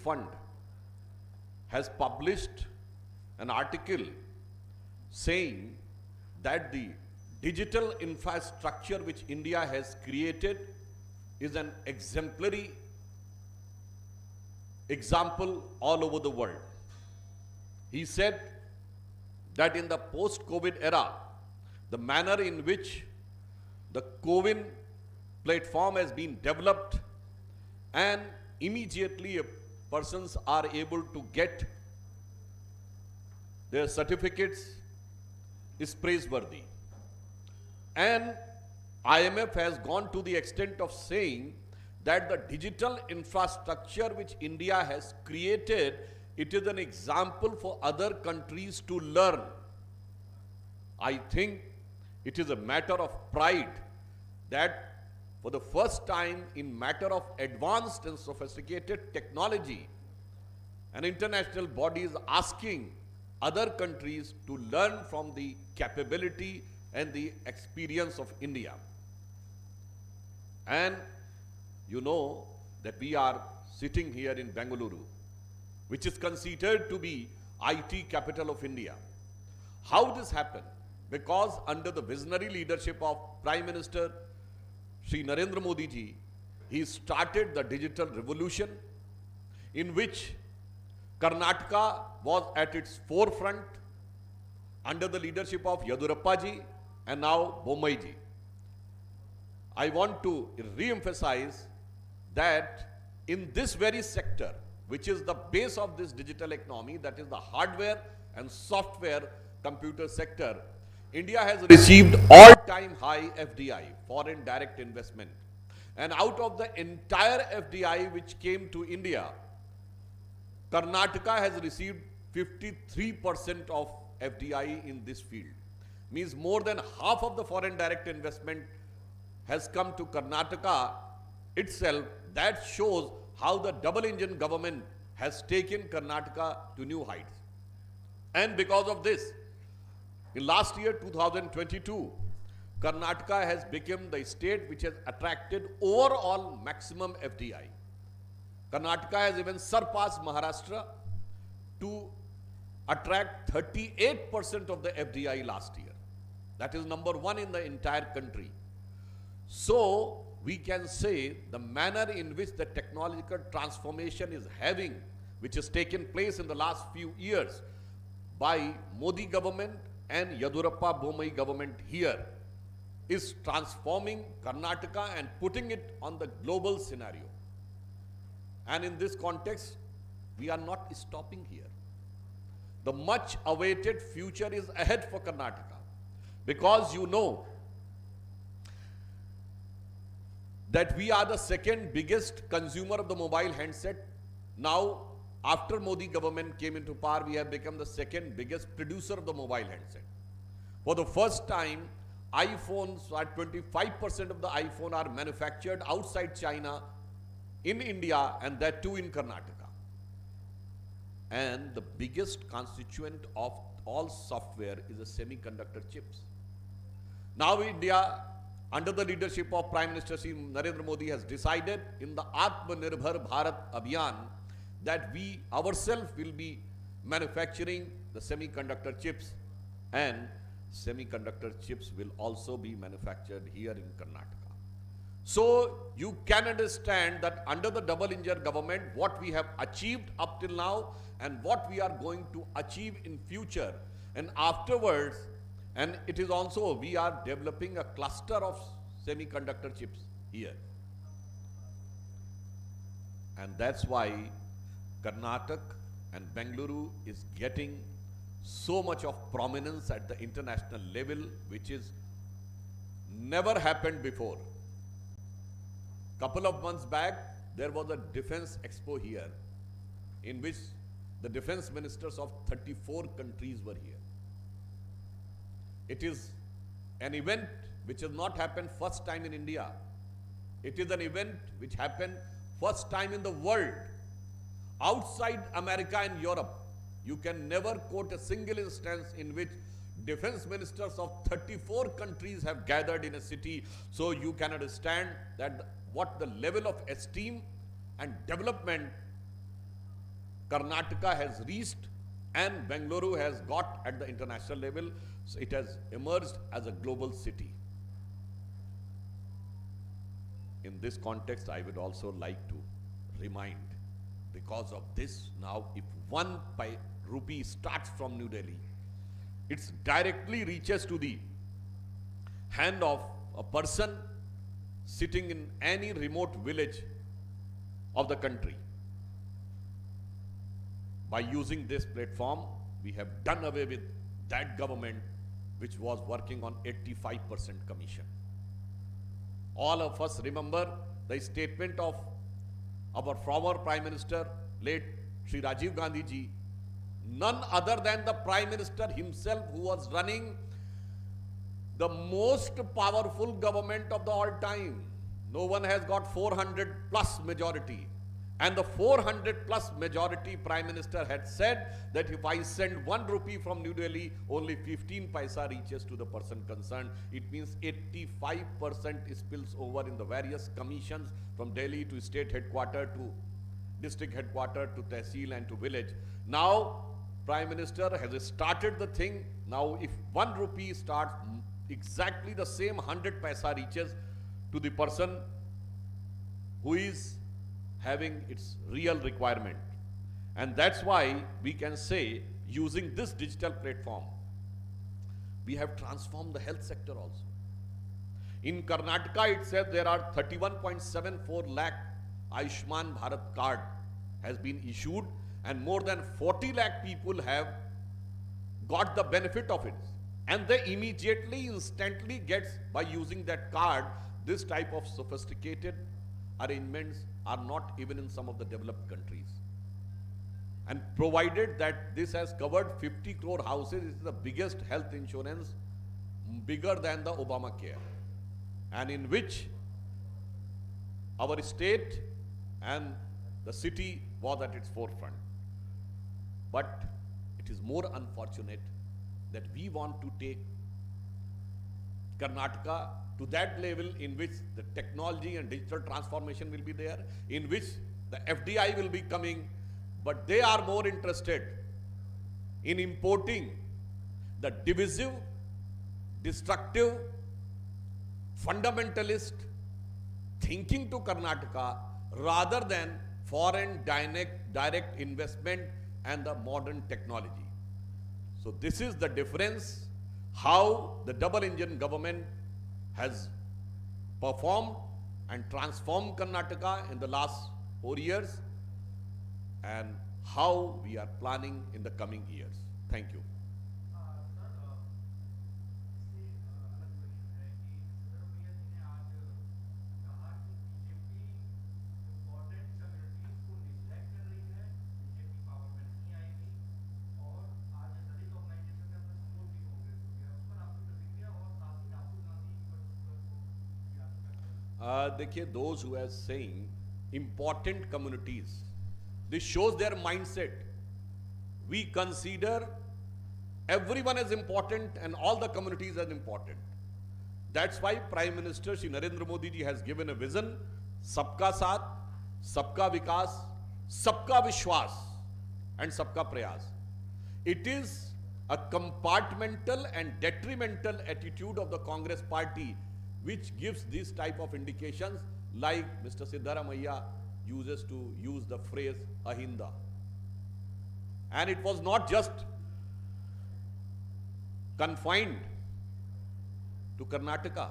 Fund has published an article saying that the digital infrastructure which India has created is an exemplary example all over the world. He said that in the post-COVID era, the manner in which the CoWIN platform has been developed and immediately persons are able to get their certificates is praiseworthy. And IMF has gone to the extent of saying that the digital infrastructure which India has created, it is an example for other countries to learn. I think it is a matter of pride that for the first time in matter of advanced and sophisticated technology, an international body is asking other countries to learn from the capability and the experience of India. And you know that we are sitting here in Bengaluru, which is considered to be IT capital of India. How this happened? Because under the visionary leadership of Prime Minister Shri Narendra Modi ji, he started the digital revolution in which Karnataka was at its forefront under the leadership of Yadurappa ji and now Bommai ji. I want to re-emphasize that in this very sector, which is the base of this digital economy, that is the hardware and software computer sector, India has received all-time high FDI, foreign direct investment. And out of the entire FDI which came to India, Karnataka has received 53% of FDI in this field. Means more than half of the foreign direct investment has come to Karnataka itself. That shows how the double engine government has taken Karnataka to new heights. And because of this, in last year 2022, Karnataka has become the state which has attracted overall maximum FDI. Karnataka has even surpassed Maharashtra to attract 38% of the FDI last year. That is number one in the entire country. So we can say the manner in which the technological transformation is having, which has taken place in the last few years by Modi government and Yadurappa Bommai government here, is transforming Karnataka and putting it on the global scenario. And in this context, we are not stopping here. The much awaited future is ahead for Karnataka, because you know that we are the second biggest consumer of the mobile handset. Now, after Modi government came into power, we have become the second biggest producer of the mobile handset. For the first time, iPhones, 25% of the iPhone are manufactured outside China, in India, and that too in Karnataka. And the biggest constituent of all software is the semiconductor chips. Now India, under the leadership of Prime Minister Shri Narendra Modi, has decided in the Atmanirbhar Bharat Abhiyan that we ourselves will be manufacturing the semiconductor chips, and semiconductor chips will also be manufactured here in Karnataka. So you can understand that under the double engine government, what we have achieved up till now and what we are going to achieve in future and afterwards. And it is also, we are developing a cluster of semiconductor chips here. And that's why Karnataka and Bengaluru is getting so much of prominence at the international level, which is never happened before. Couple of months back, there was a defense expo here in which the defense ministers of 34 countries were here. It is an event which has not happened first time in India. It is an event which happened first time in the world. Outside America and Europe, you can never quote a single instance in which defense ministers of 34 countries have gathered in a city. So you can understand that what the level of esteem and development Karnataka has reached and Bengaluru has got at the international level. So it has emerged as a global city. In this context, I would also like to remind, because of this, now if one rupee starts from New Delhi, it directly reaches to the hand of a person sitting in any remote village of the country. By using this platform, we have done away with that government which was working on 85% commission. All of us remember the statement of our former Prime Minister, late Sri Rajiv Gandhi ji, none other than the Prime Minister himself, who was running the most powerful government of the all time. No one has got 400 plus majority. And the 400 plus majority Prime Minister had said that if I send 1 rupee from New Delhi, only 15 paisa reaches to the person concerned. It means 85% spills over in the various commissions from Delhi to state headquarters to district headquarters to tehsil and to village. Now, Prime Minister has started the thing. Now, if 1 rupee starts, exactly the same 100 paisa reaches to the person who is having its real requirement. And that's why we can say, using this digital platform, we have transformed the health sector also. In Karnataka itself, there are 31.74 lakh Ayushman Bharat card has been issued, and more than 40 lakh people have got the benefit of it. And they immediately, instantly gets, by using that card, this type of sophisticated arrangements are not even in some of the developed countries. And provided that this has covered 50 crore houses, it is the biggest health insurance, bigger than the Obamacare, and in which our state and the city was at its forefront. But it is more unfortunate that we want to take Karnataka to that level in which the technology and digital transformation will be there, in which the FDI will be coming, but they are more interested in importing the divisive, destructive, fundamentalist thinking to Karnataka rather than foreign direct investment and the modern technology. So this is the difference, how the double engine government has performed and transformed Karnataka in the last 4 years, and how we are planning in the coming years. Thank you. देखिए, those who are saying important communities, this shows their mindset. We consider everyone as important and all the communities as important. That's why Prime Minister Shri Narendra Modi ji has given a vision: सबका साथ, सबका विकास, सबका विश्वास, and सबका प्रयास. It is a compartmental and detrimental attitude of the Congress party which gives this type of indications, like Mr. Siddaramaiah uses to use the phrase Ahinda. And it was not just confined to Karnataka.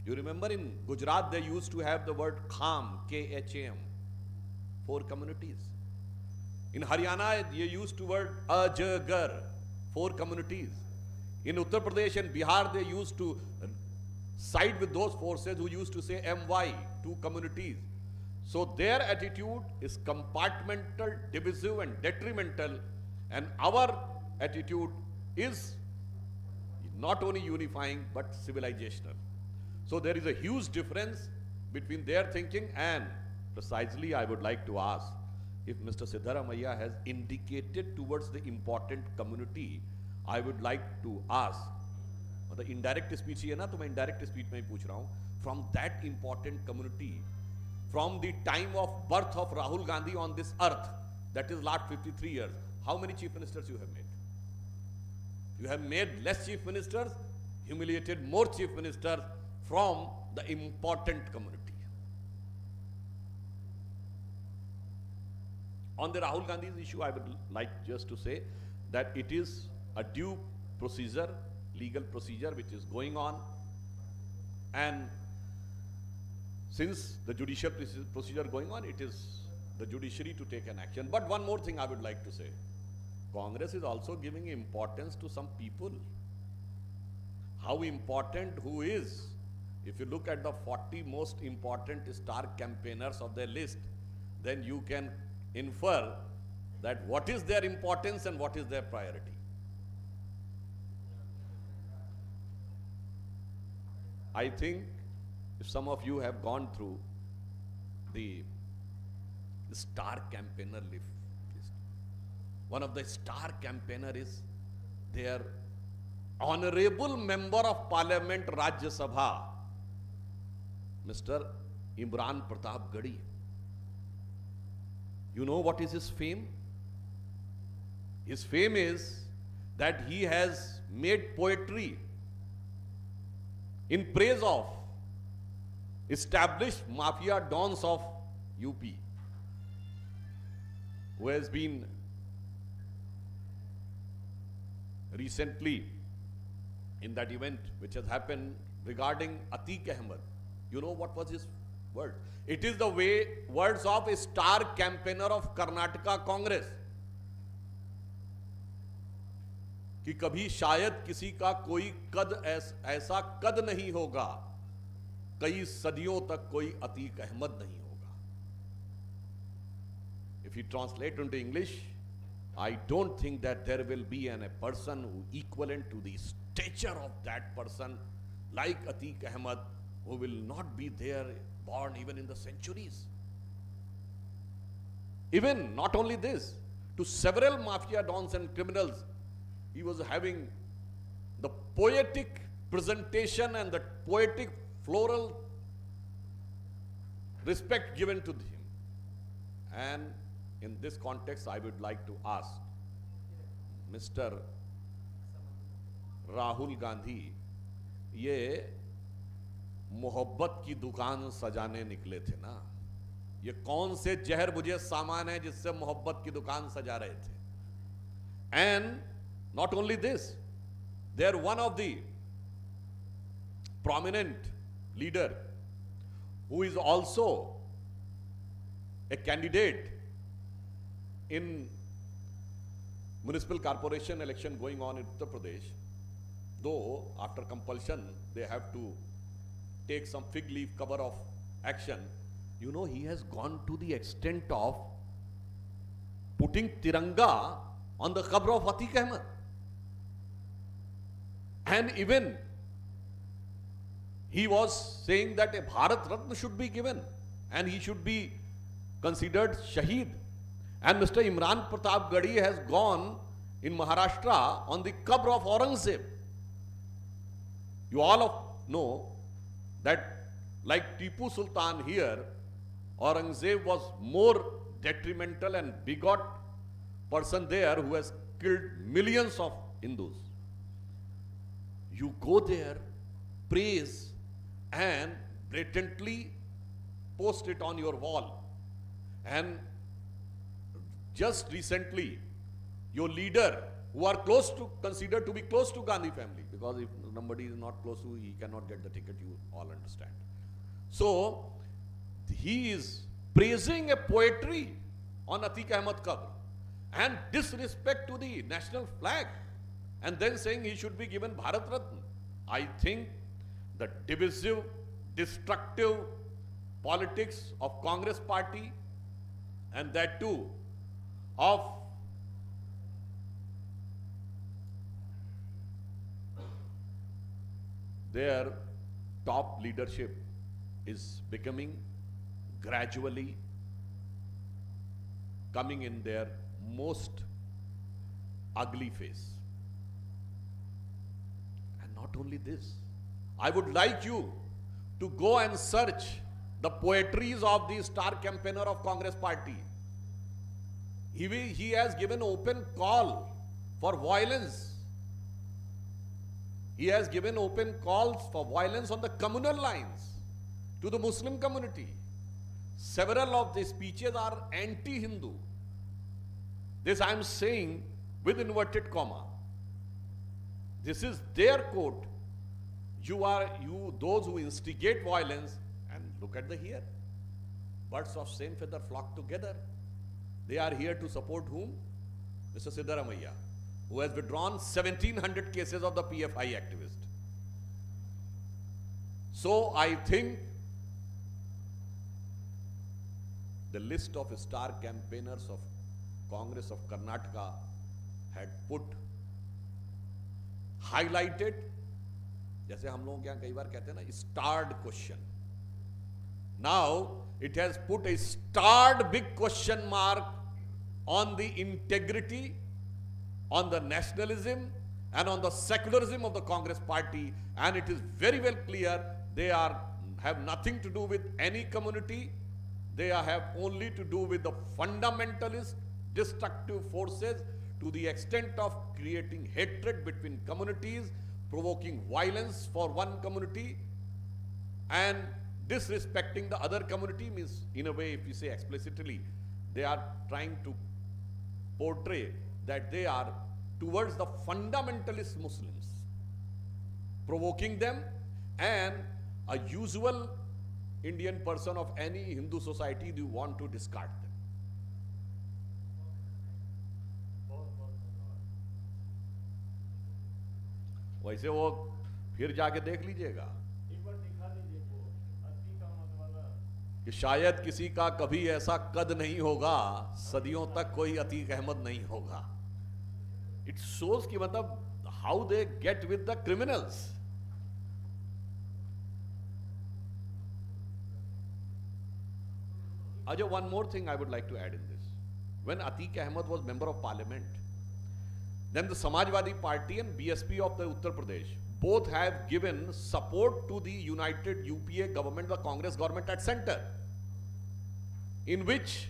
You remember in Gujarat they used to have the word Kham, K-H-A-M, 4 communities. In Haryana they used to word Ajagar, 4 communities. In Uttar Pradesh and Bihar they used to side with those forces who used to say MY, 2 communities. So their attitude is compartmental, divisive and detrimental, and our attitude is not only unifying but civilizational. So there is a huge difference between their thinking, and precisely I would like to ask if Mr. Siddaramaiah has indicated towards the important community. I would like to ask, the indirect speech है ना, तो मैं indirect speech में ही पूछ रहा हूँ, from that important community, from the time of birth of Rahul Gandhi on this earth, That is last 53 years. How many chief ministers you have made? You have made less chief ministers, humiliated more chief ministers from the important community. On the Rahul Gandhi's issue, I would like just to say that it is a due procedure, legal procedure which is going on, and since the judicial procedure going on, it is the judiciary to take an action. But one more thing I would like to say, Congress is also giving importance to some people. How important who is? If you look at the 40 most important star campaigners of their list, then you can infer that what is their importance and what is their priority. I think if some of you have gone through the star campaigner list, one of the star campaigner is their honorable member of parliament Rajya Sabha, Mr. Imran Pratap Gadi. You know what is his fame? His fame is that he has made poetry in praise of established mafia dons of UP, who has been recently in that event which has happened regarding Atiq Ahmed. You know what was his word? It is the words of a star campaigner of Karnataka Congress कि कभी शायद किसी का कोई कद ऐसा कद नहीं होगा, कई सदियों तक कोई अतीक अहमद नहीं होगा. If you translate into English, I don't think that there will be a person who equivalent to the stature of that person like Atiq Ahmed, who will not be there, born even in the centuries. Even not only this, to several mafia dons and criminals, he was having the poetic presentation and the poetic floral respect given to him. And in this context, I would like to ask Mr. Rahul Gandhi, ये मोहब्बत की दुकान सजाने निकले थे ना, ये कौन से जहर बुझे सामान है जिससे मोहब्बत की दुकान सजा रहे थे? And not only this, they are one of the prominent leader who is also a candidate in municipal corporation election going on in Uttar Pradesh. Though after compulsion they have to take some fig leaf cover of action. You know, he has gone to the extent of putting Tiranga on the cover of Atiq Ahmed. And even he was saying that a Bharat Ratna should be given and he should be considered Shaheed. And Mr. Imran Pratap Gadi has gone in Maharashtra on the cover of Aurangzeb. You all know that like Tipu Sultan here, Aurangzeb was more detrimental and bigot person there who has killed millions of Hindus. You go there, praise and blatantly post it on your wall. And just recently, your leader, who are close to, considered to be close to Gandhi family, because if somebody is not close to, he cannot get the ticket, you all understand. So, he is praising a poetry on Atiq Ahmed Qabr and disrespect to the national flag, and then saying he should be given Bharat Ratna. I think the divisive, destructive politics of Congress party, and that too of their top leadership is becoming gradually coming in their most ugly face. And not only this, I would like you to go and search the poetries of the star campaigner of Congress party. He has given open call for violence. He has given open calls for violence on the communal lines to the Muslim community. Several of the speeches are anti-Hindu. This I am saying with inverted comma. This is their quote. Those who instigate violence, and look at the here. Birds of same feather flock together. They are here to support whom? Mr. Siddaramaiah, who has withdrawn 1700 cases of the PFI activist. So I think the list of star campaigners of Congress of Karnataka had highlighted, जैसे हम लोग यहाँ कई बार कहते हैं ना, starred question. Now it has put a starred big question mark on the integrity, on the nationalism, and on the secularism of the Congress party, and it is very well clear they have nothing to do with any community. They have only to do with the fundamentalist, destructive forces to the extent of creating hatred between communities, provoking violence for one community, and disrespecting the other community. Means, in a way, if we say explicitly, they are trying to portray that they are towards the fundamentalist Muslims, provoking them, and a usual Indian person of any Hindu society, they want to discard them. वैसे वो फिर जाके देख लीजिएगा कि शायद किसी का कभी ऐसा कद नहीं होगा, सदियों तक कोई अतीक अहमद नहीं होगा. It shows कि मतलब how they get with the criminals. Ajay, one more thing I would like to add in this. When Atiq Ahmed was member of parliament, then the Samajwadi Party and BSP of the Uttar Pradesh both have given support to the united UPA government, the Congress government at center, in which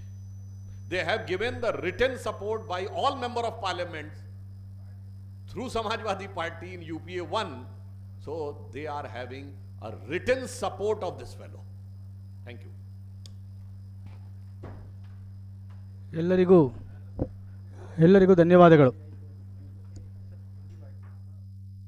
they have given the written support by all member of parliament through Samajwadi Party in UPA 1. So they are having a written support of this fellow. Thank you. ಎಲ್ಲರಿಗೂ ಧನ್ಯವಾದಗಳು.